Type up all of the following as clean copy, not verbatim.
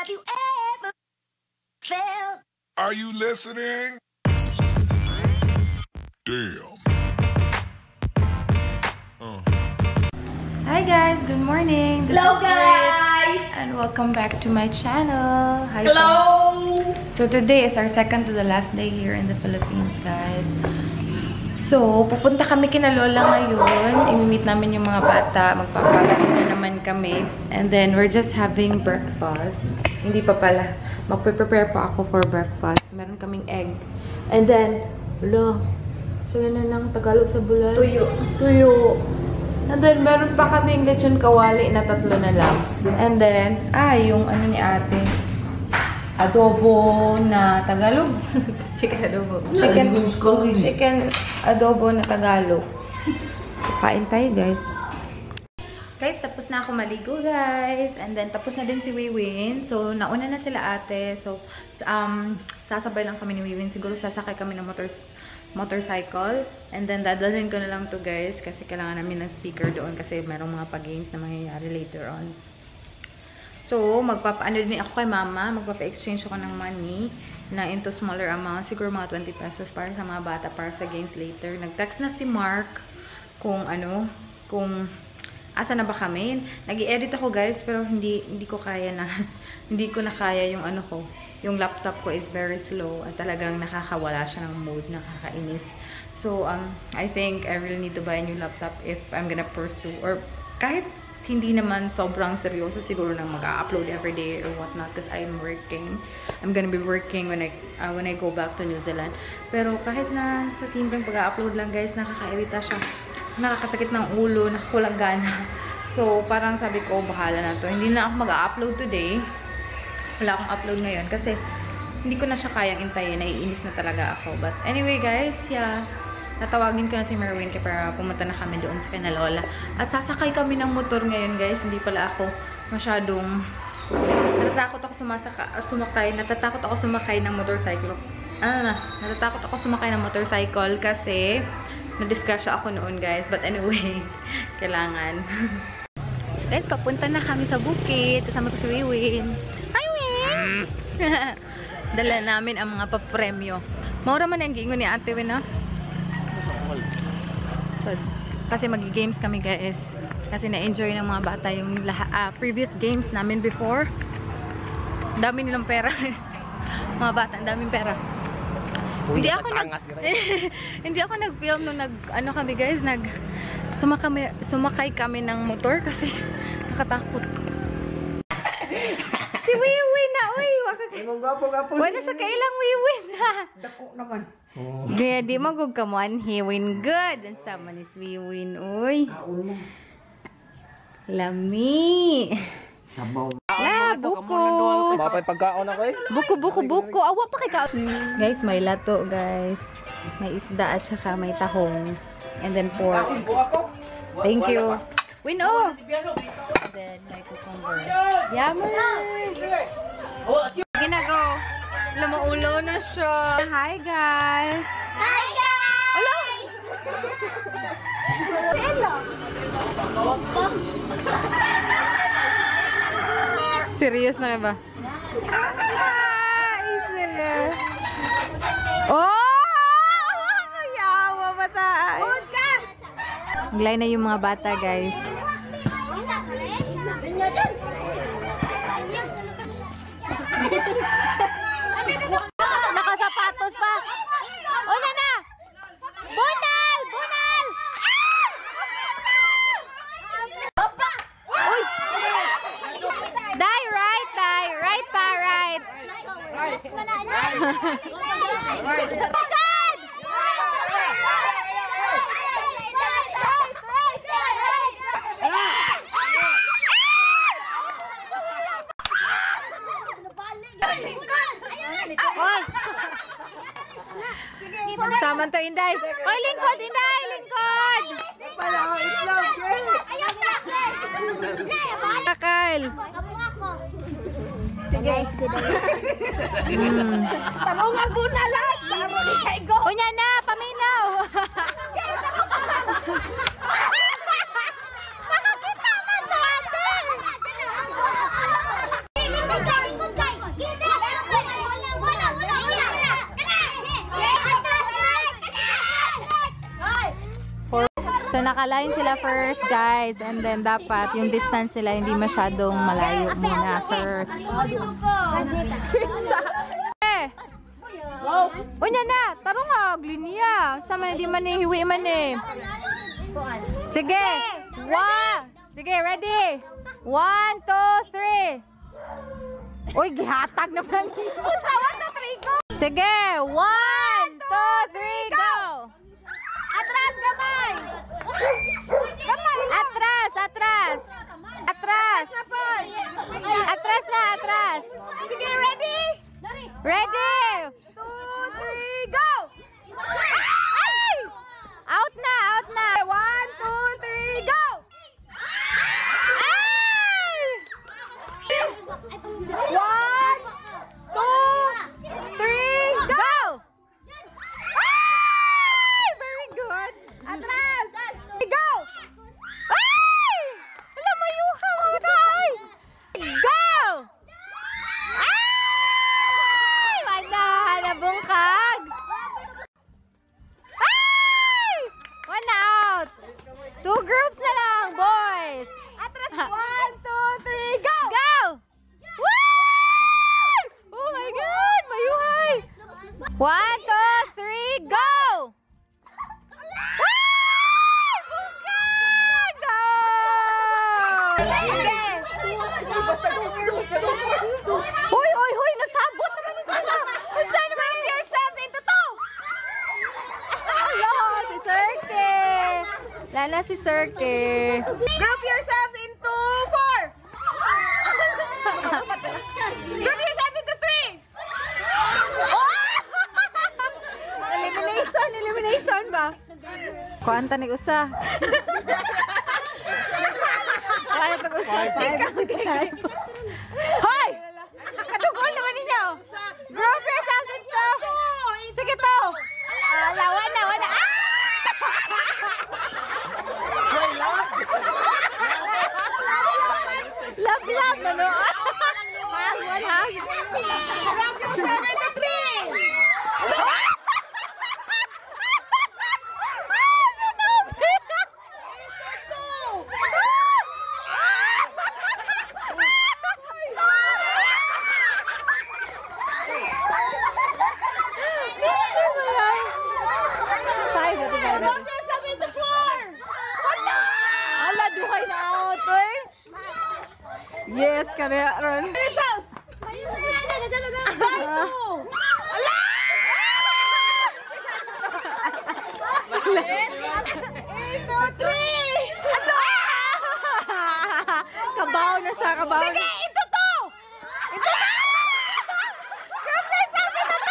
you ever felt. Are you listening? Damn. Hi guys, good morning. Hello guys, and welcome back to my channel. Hi hello. So today is our second to the last day here in the Philippines, guys. So pupunta kami kina Lola ngayon. I-meet namin yung mga bata. Magpapalaro na naman kami. And then we're just having breakfast. Hindi pa pala. Magpe-prepare pa ako for breakfast. Meron kaming egg. And then, lo, sila na ng Tagalog sa bulan. Tuyo. Tuyo. And then, meron pa kaming lechon kawali na 3 na lang. And then, yung ano ni ate. Adobo na Tagalog. Chicken adobo. Chicken adobo na Tagalog. So, kain tayo, guys. Guys, tapos na ako maligo, guys. And then, tapos na din si Wiwin. So, nauna na sila ate. So, sasabay lang kami ni Wiwin. Siguro sasakay kami ng motorcycle. And then, dadalhin ko na lang to guys. Kasi kailangan namin ng speaker doon. Kasi merong mga pag-games na mangyayari later on. So, magpapaano din ako kay mama. Magpapa-exchange ako ng money na into smaller amount. Siguro mga 20 pesos para sa mga bata, para sa games later. Nag-text na si Mark kung asa na ba kami. Nag-i-edit ako guys, pero hindi ko kaya na. Hindi ko na kaya yung ano ko. Yung laptop ko is very slow at talagang nakakawala siya ng mode, nakakainis. So, I think I really need to buy a new laptop if I'm gonna pursue, or kahit hindi naman sobrang seryoso, siguro nang mag-upload every day or whatnot because I'm working. I'm gonna be working when I go back to New Zealand. Pero kahit na sa simpleng pag-upload lang guys, nakakairita siya. Nakakasakit ng ulo, nakakulang gana. So, parang sabi ko, bahala na to. Hindi na ako mag-upload today. Wala akong upload ngayon kasi hindi ko na siya kayang intayin. Naiinis na talaga ako. But anyway guys, yeah. Natawagin ko na si Merwin para pumunta na kami doon sa kina Lola. At sasakay kami ng motor ngayon guys. Hindi pala ako masyadong natatakot ako sumakay ng motorcycle. Natatakot ako sumakay ng motorcycle kasi na-discuss ako noon guys. But anyway, kailangan. Guys, papunta na kami sa bukid. Kasama ko si Wiwin. Hi, Win! Dala namin ang mga papremyo. Maura man ang gingon ni Ate Win, ha? So, kasi mag-games kami guys. Kasi na-enjoy ng mga bata yung previous games namin before. Dami nilang pera. Mga bata, ang daming pera. Hindi ako nag-film nung kami guys, sumakay kami ng motor kasi nakatakot. Si Wiwin na, uy! Wala siya kailang Wiwin ha! Dako naman. Di magug ka mo an Wiwin good. Ang sama ni Wiwin, uy. Lami. Sabaw. Buko. Mapay pagkaon ako eh. Buko. Awa pa kay ka. Guys, may lato, guys. May isda at saka may tahong. And then pork. Thank you. Win, oh! And then may cucumber. Yummers! Ginago. Lamaulo na siya. Hi, guys! Hi guys! Hello! Hello! Serious na ba? Oh! Yawa bata! Maglay na yung mga bata, guys. Nakasapatos pa. Una na! Bunal! Uy! Right pa, right. Saman to, Inday. Oy, lingkod, Inday! Lingkod! Kakal! Sige. Tanong ang bunalas. Unya na, paminaw! Nakakita man to, ate! Lingkod ka! So, naka-line sila first, guys. And then, dapat yung distance sila hindi masyadong malayo muna first. Unya na! Tarong linya. Sa man, di man eh, hiwi man eh. Sige! Sige, ready? 1, 2, 3. Uy, gihatag na pala. Sige, 1, 2, 3, go! Atras, gamay! Atras, atras! Atras! Atras na, atras! Sige, ready? Ready! 2, 3, go! Ay! Out na, out na! 1, 2, 3, go! Ay! 1, 2, 3, Go! Ay! Very good! atras! Go! Ay! Wala, mayuha mo na! Ay! Go! Ay! Wala! Nabungkag! Ay! One out! 2 groups na lang, boys! Atras! 1, 2, 3, go! Go! Woo! Oh my God! Mayuhay! 1, 2, 3, go! Ay! Bungkag! Go! Hoy, hoy, hoy! Nagsabot naman ni sila! Basta naman Group yourselves into 2! Hello! Si Sirke! Lala si Sirke! Group yourselves into 4! Group yourselves into 3! Elimination! Elimination ba? Kuanta ni usa. Kaya ito usa. 5. Hoy! Kadugol naman ninyo! Group yourselves into... Sige to! Lawan na, wala! Love, ano? Wala. Group yourselves into 3! Group yourselves into 4! Ala, duhay na out, oy. Yes, kaya ron. Yourself! 8, 2, 3! Kabaw na siya, kabaw. Sige, into 2! Ito na! Group yourselves into 2!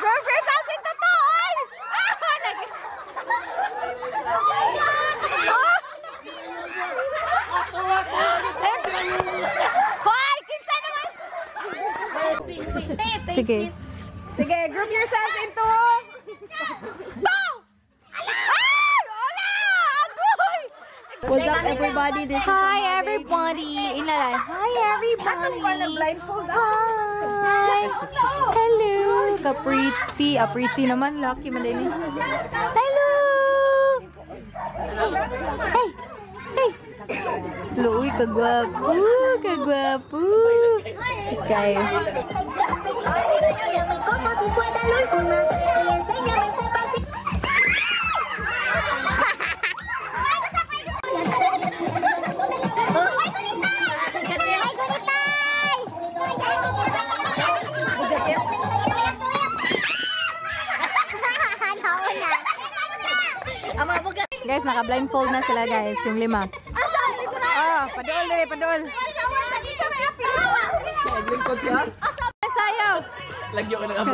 Group yourselves into 2, oy! Hoy, kinsa naman? Sige. Sige, group yourselves into 2! Ay! Wala! Agoy! What's up, everybody? This is Hi, everybody! Inalay. Hi, everybody! blindfold. Hi! Hello! Ka-pretty. Pretty naman. Lucky man din. Hello! Hey! Hey! Luoy, kagwapo! Kagwapo! Okay. Guys, naka-blindfold na sila, guys. Yung 5. Padool dire, padool. Naglingkod siya? Sayaw! Lagyo ko ng abo.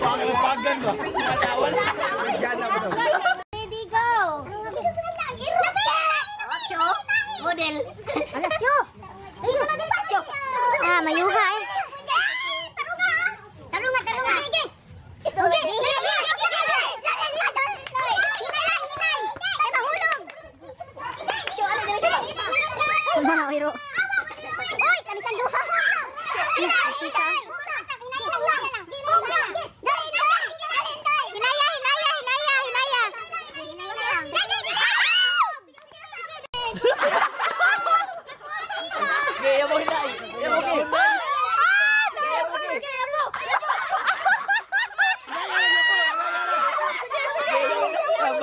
Pangalapagan ba? Ready, go! Model. Alas, yo! Ayun na natin, Pacho! Mayuha eh. Tarunga! Sige! Okay! Mga wiro. Oy, kami sa duha. Isa.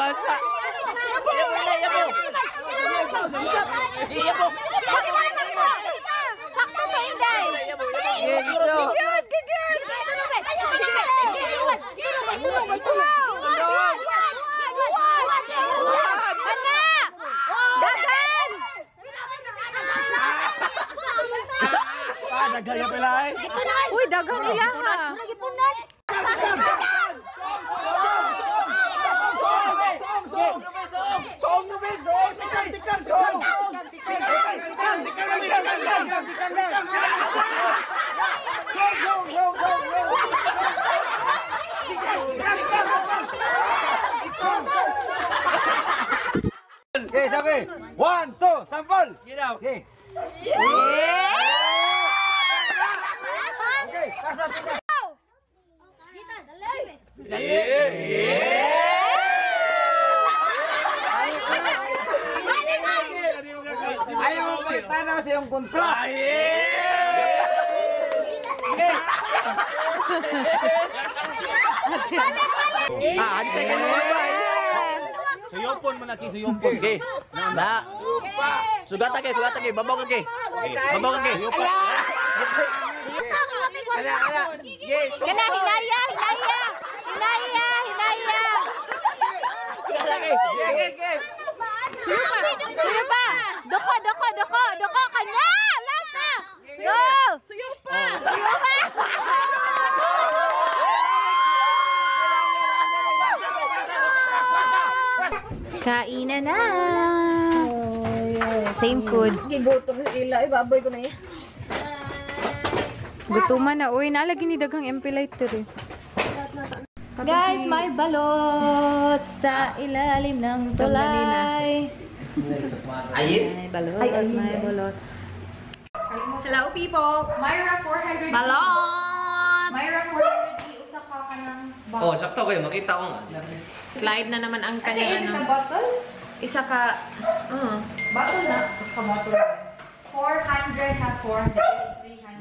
basa. Sakto to, Inday. Dagaya pala eh. Uy, dagan nila ha. Okay, sabi. 1, 2, sampol. Ginaw. Okay. Ayaw mo palitan na kasi yung kontra. Ano sa ganun ba? Suyopon mo na ki suyopon. Okay. Na. Sugata kay, babaw ka kay. Babaw ka kay. Ala. Kana hinaya. Suyo pa. Doko ka na. Last na. Go. Suyo pa. Kainan na. Same food. Gigutom ila, baboy ko na yan. Gutuman na. Uy, nalagi ni daghang MP lighter eh. Guys, may balot sa ilalim ng tulay. May balot, may balot. Hello people! Myra 400. Balot! Myra 400. Usa ka ng box. Oh, sakto kayo. Makita ko nga. Slide na naman ang kanyang ano. Bottle? Isa ka, bottle na. Isa ka bottle. 400 ha, 400.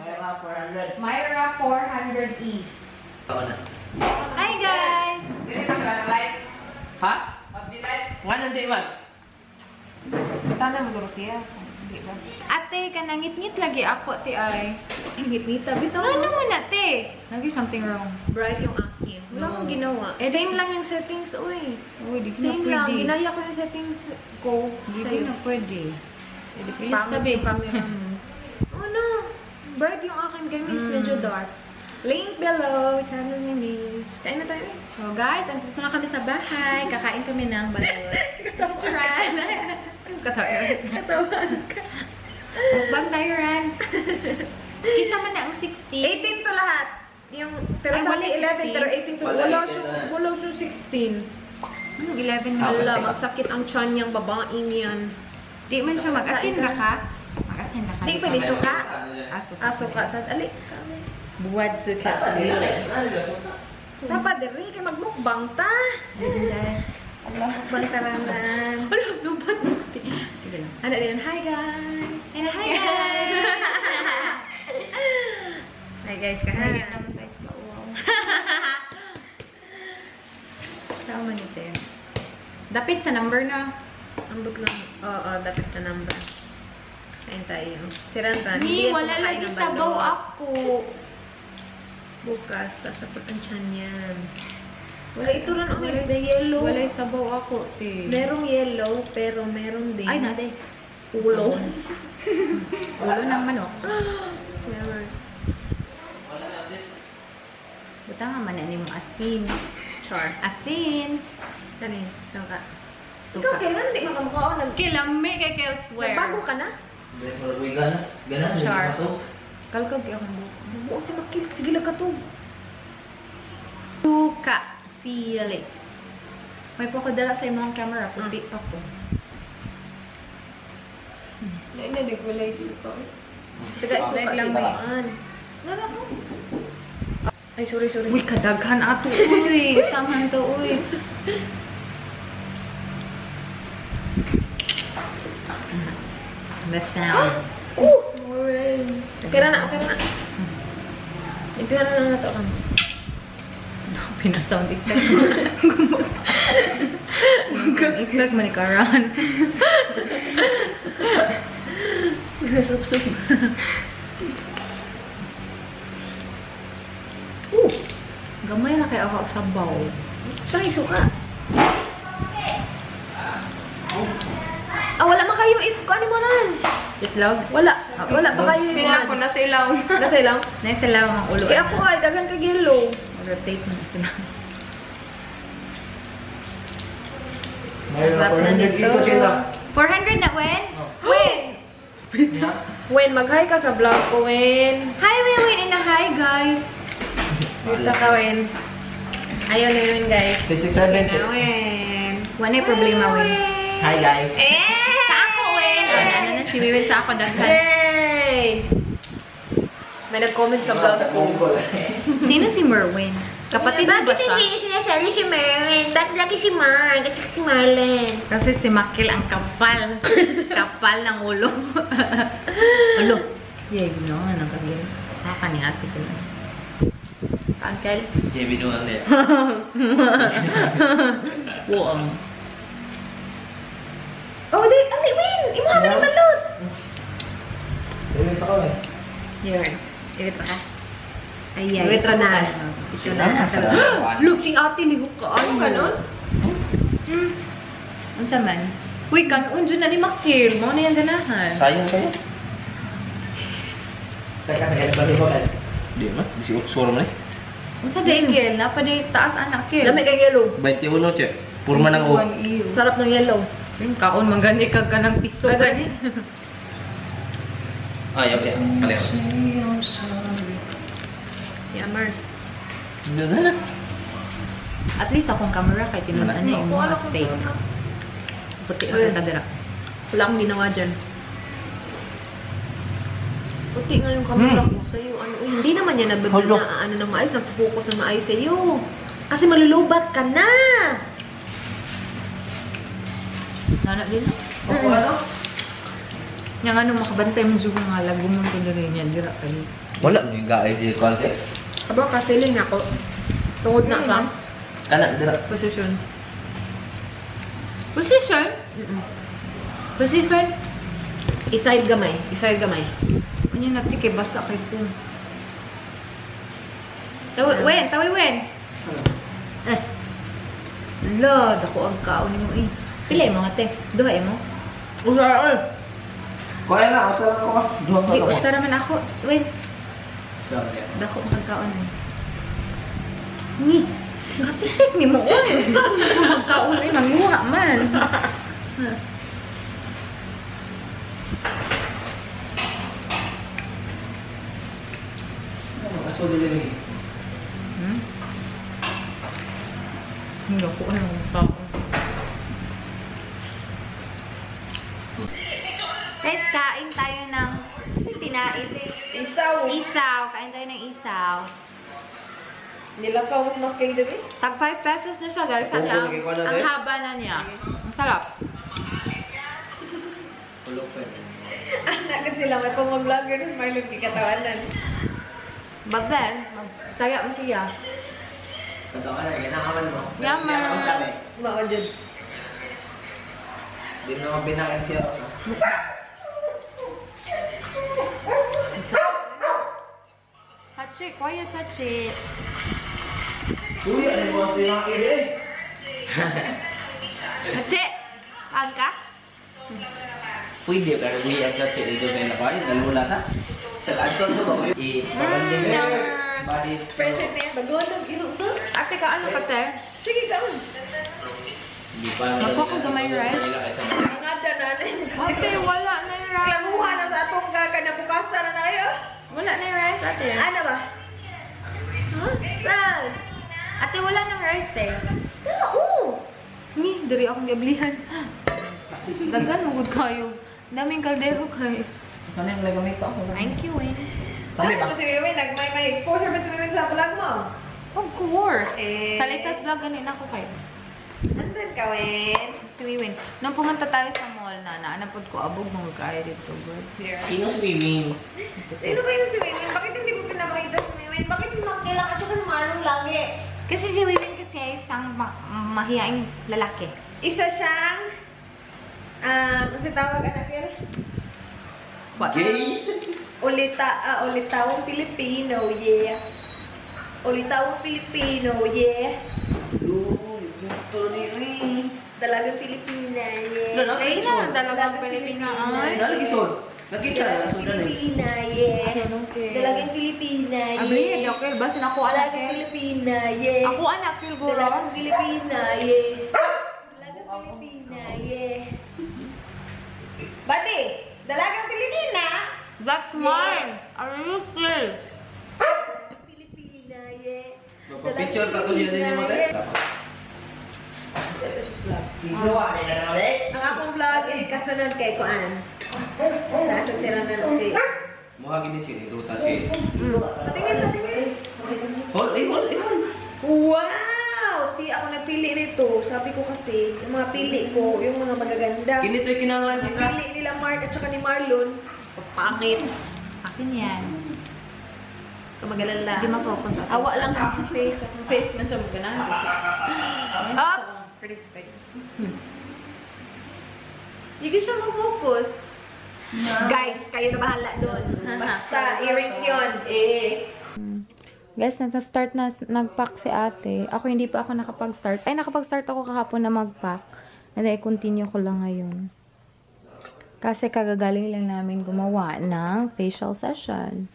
300. Myra 400E. Ako na. Hi guys! Ha? Nga nandiyo man. Tanang mo siya. Ate, ka nangit-ngit lagi ako, te ay. Ngit-ngita. Bitaw ano mo na, te? Lagi something wrong. Bright yung akin. Wala akong ginawa. Same lang yung settings, uy. Uy, di ko na Same lang. pwede. Ginaya ko yung settings ko. Di ko Sa'yo. na pwede. Please tabi yung camera mo. Oh no! Bright yung akin kay Miss. Medyo dark. Link below. Channel ni Miss. Kain na tayo. So guys, andito na kami sa bahay. Kakain kami ng balot. Ran. Katawan ka. Mukbang tayo, Ran. Isa man na ang 16. 18 to lahat. Yung, pero Ay, sa wala 11 pero 18 to. Wala, Wala 18 na. wala so 16. Anong 11 na? Wala, magsakit ang tiyan niyang babaeng yan. Di man siya mag-asin na ka. Mag-asin na ka. Di pwede suka. Aso. Aso ka sa alik. Buwad suka. Dapat diri kay magmukbang ta. Mukbang taranan. Wala, lubat. Sige lang. Ano din? Hi guys. Hi guys! Hi guys, kahayan. naman guys ka. Wow. Tama ni Te. Dapit sa number na. Ambot lang. Oo, dapat sa number. Kain tayo. Si Rantan. Ni, hindi wala kumakain lagi ng sabaw balot. ako. Bukas, sasapot ang tiyan yan. Wala ito rin ang may yellow. Wala sabaw ako, Te. Merong yellow, pero merong din. Ay, nade. Ulo. Ulo ng manok. Never. Buta nga man ni mong asin. Char. Asin. Kani, saka. Suka. Ikaw, kailan di makamukha ako Kilami kay Kelseware. Nagbago ka na? Hindi, pero may gana. Gana, hindi Sure. mo to. Kalkag yung buhok. Buong si Makil. Sige lang ka to. Suka. Sili. May pakadala sa imong camera. Puti pa ko. Hindi ko wala isip ko. Taga Ah, isuka lang lang eh. baan. Nara ko. Ay, sorry. Uy, kadaghan ato. Uy, samahan to. Uy. The sound. Sorry. Kaya na. Impira na lang na to. Pina-sound effect. Itlog manikaran. Sup-sup. Gamay na kay ako sa bowl. Saan yung suka? Wala man kayo. Ano mo rin? Itlog? Wala. Wala pa kayo. Sila ko nasa ilaw. Nasa ilaw? Nasa law ang ulo. Eh ako ay, dagan ka yellow. Rotate na sila. Mayroon Sarap ako na ng nito. dito, Chisa. 400 na, Wen? Wen! Wen, mag-hi ka sa vlog ko, Wen. Hi, Wen! And hi, guys! Dito ka, Wen. Ayaw na yun, guys. 667, Chisa. Wen. Wala yung problema, Wen. Hi, guys. Sa ako, Wen! Ano na si Wen sa ako daghan. Yay! May nag-comment sa vlog ko. Sino si Merwin? Kapatid mo ba siya? sinasali si Merwin? Bakit lagi si Mark at si Marlon? Kasi si Makil ang kapal. Kapal ng ulo. Ulo. Yay, no? Ano ka yun? Nakakaniati ko na. Uncle? JB doon din. Buong. Oh, di! Ali, Win! Imo ka na balot! Ito ko eh. Yours. Iwit pa ka? Ay, ay. Iwit ra na. Ito na. Look, si ate ligok ka. Ano ganon? Ang saman? Uy, kanuun dyan na ni Makil. Mo na yan ganahan. Sayang kayo. Teka, kaya ba rin ba? Di ba? Si Uksor mo eh. Ang sa Kil, napaday taas anak Kil. Dami kay yellow. 21, che. Purma ng O. Sarap ng yellow. Yung kaon, magani ka ng piso gani. Yaw. Kaliwa. Yammers. Doon na. At least akong camera kay tinunan niya yung mga tape. Puti ang kadira. Wala akong ginawa dyan. Puti nga yung camera ko sa'yo. Hindi naman yan ano ng maayos. Nagpo-focus ng maayos sa'yo. Kasi malulubat ka na! Nana din. Ako ano? Yang ano, makabantay mo siya nga lago mo ito na rin yan. Dira kayo. Wala. May gaay di kwalite. Aba, kasiling ako. Tungod na ka. Kana, dira. Position. Position? Position? Iside gamay. Iside gamay. Ano yung natike, basa kay ko. Tawi, Wen! Lord, ako ang kaon mo eh. Pila mo nga te? Duha mo? Kaya na, asa lang ako. Duha pa Di, ako. usta naman ako. Wen, Sorry. dako magkaon eh. Ni, kapitik ni mo. Saan mo siya magkaon eh? Manguha man. Aso dili. Hindi ako ano magkaon. Guys, kain tayo ng tinait. Isaw. Isaw. Kain tayo ng isaw. Nilakaw mas makay dito. Tag 5 pesos na siya, guys. Kasi ang haba na niya. Ang sarap. Nakit sila. May pang mag-vlogger na smile yung kikatawanan. But then, saya mo siya. Totoo ka na, ginakaman mo. Yaman. Mao dyan. Di mo naman binayan siya. Sachi, quiet Sachi. Uy, ano mo ang tinakil eh? Sachi, saan ka? Pwede, pero we at sa dito sa ilapay. Dalula sa. Ato to ba? Ipapandin mo. Bodies. Friendship na yan. Bagoan ng irusa. Ate ka, ano ka te? Sige ka. Hindi pa. Ako ko gamay rice. Ngada na na yung Ate, wala na yung rice. Klamuha na sa atong kanabukasan na tayo. Wala na yung rice, ate. Ano ba? Huh? Sals! Ate, wala nang rice, te. Oo! Ni, dari akong gablihan. Dagan, magod kayo. Daming kaldero, guys. Ano yung nagamit ako? Thank you, eh. Kami ba? Ano si Wiwin? May exposure ba si Wiwin sa vlog mo? Of course. Eh. Sa latest vlog, ganin ako kayo. Nandun ka, Win. Si Wiwin. Nung pumunta tayo sa mall na, naanapod ko abog mga kaya dito, bro. Sino swimming? Sino ba yun si Wiwin? Bakit hindi mo pinapakita si Wiwin? Bakit si Mang lang at saka si Marlon lagi? Kasi si Wiwin kasi ay isang mahihaing lalaki. Isa siyang, kasi tawag anak yun? Gay? Ulitawang Pilipino, yeah. Ulitawang Pilipino, yeah. Dalagang Pilipina, yeah. Lalaki son. Dalagang Pilipina, Lalaki son. Nakita na son na eh. Pilipina, yeah. Dalagang Pilipina, yeah. Abli, doktor, basin ako anak Dalagang Pilipina, yeah. Ako anak, siguro. Dalagang Pilipina, yeah. Dalagang Pilipina, yeah. Bali, dalagang Pilipina. That's mine. Are you still? Pilipina, yeah. Picture ka to siya din yung mga Ginawa nila na ulit. Ang akong vlog ay kasunod kay Kuan. Nasa sira na si... Muhagin ni Chini, duta siya. Patingin. Hold. Wow! Si ako nagpili nito. Sabi ko kasi, yung mga pili ko, yung mga magaganda. Kinito'y kinanglan siya sa... Pili nila Mark at saka ni Marlon. Pangit. Akin yan. Magalala. Hindi mapokus ako. Awa lang ang face. Ang face man siya magana. Oops! Hindi siya mag-focus. Guys, kayo na bahala doon. Basta, earrings yun. Guys, nasa-start na nag-pack si ate. Ako hindi pa ako nakapag-start. Ay, nakapag-start ako kahapon na mag-pack. And then, i-continue ko lang ngayon. Kasi kagagaling lang namin gumawa ng facial session.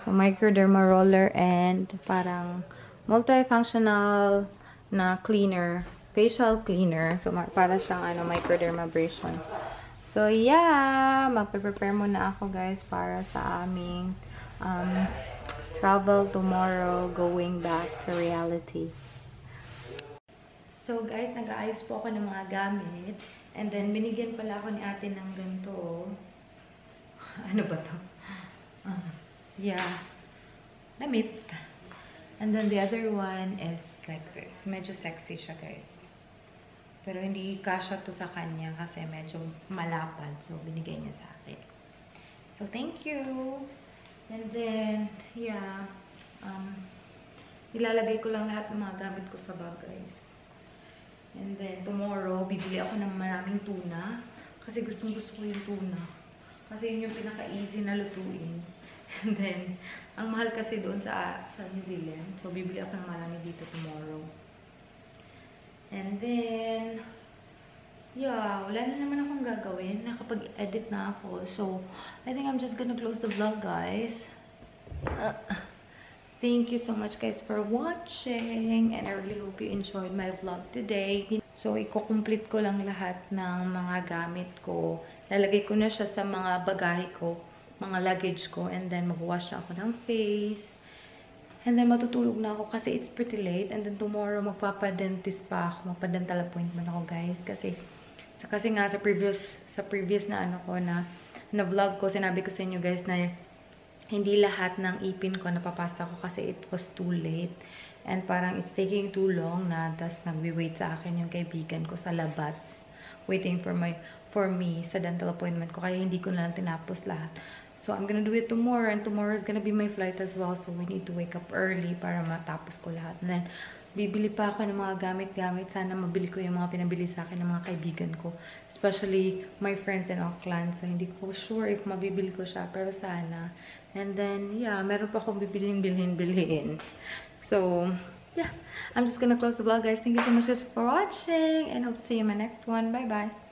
So, microderma roller and parang multifunctional na cleaner. Facial cleaner. So, para siyang microdermabrasion. So, yeah. Magpe-prepare muna ako, guys, para sa aming travel tomorrow, going back to reality. So, guys, nag-aayos po ako ng mga gamit. And then, binigyan pala ako ni ate ng ganito. Ano ba to? Yeah. Damit. And then, the other one is like this. Medyo sexy siya, guys. Pero hindi kasya to sa kanya kasi medyo malapad. So, binigay niya sa akin. So, thank you. And then, yeah. Ilalagay ko lang lahat ng mga gamit ko sa bag, guys. And then, tomorrow, bibili ako ng maraming tuna. Kasi gustong-gusto ko yung tuna. Kasi yun yung pinaka-easy na lutuin. And then, ang mahal kasi doon sa New Zealand. So, bibili ako ng marami dito tomorrow. And then, yeah, wala na naman akong gagawin. Nakapag-edit na ako. So, I think I'm just gonna close the vlog, guys. Thank you so much, guys, for watching. And I really hope you enjoyed my vlog today. So, i-complete ko lang lahat ng mga gamit ko. Lalagay ko na siya sa mga bagahe ko, mga luggage ko. And then, mag-wash na ako ng face. And then, matutulog na ako kasi it's pretty late. And then, tomorrow, magpapadentist pa ako. Magpa-dental appointment ako, guys. Kasi nga, sa previous na na vlog ko, sinabi ko sa inyo, guys, na hindi lahat ng ipin ko napapasta ko kasi it was too late. And parang it's taking too long na tas nagwi-wait sa akin yung kaibigan ko sa labas. Waiting for me sa dental appointment ko. Kaya hindi ko na lang tinapos lahat. So, I'm gonna do it tomorrow. And tomorrow is gonna be my flight as well. So, we need to wake up early para matapos ko lahat. And then, bibili pa ako ng mga gamit-gamit. Sana mabili ko yung mga pinabili sa akin ng mga kaibigan ko. Especially my friends in Auckland. So, hindi ko sure if mabibili ko siya. Pero sana. And then, yeah, meron pa akong bilhin. So, yeah. I'm just gonna close the vlog, guys. Thank you so much for watching. And hope to see you in my next one. Bye-bye.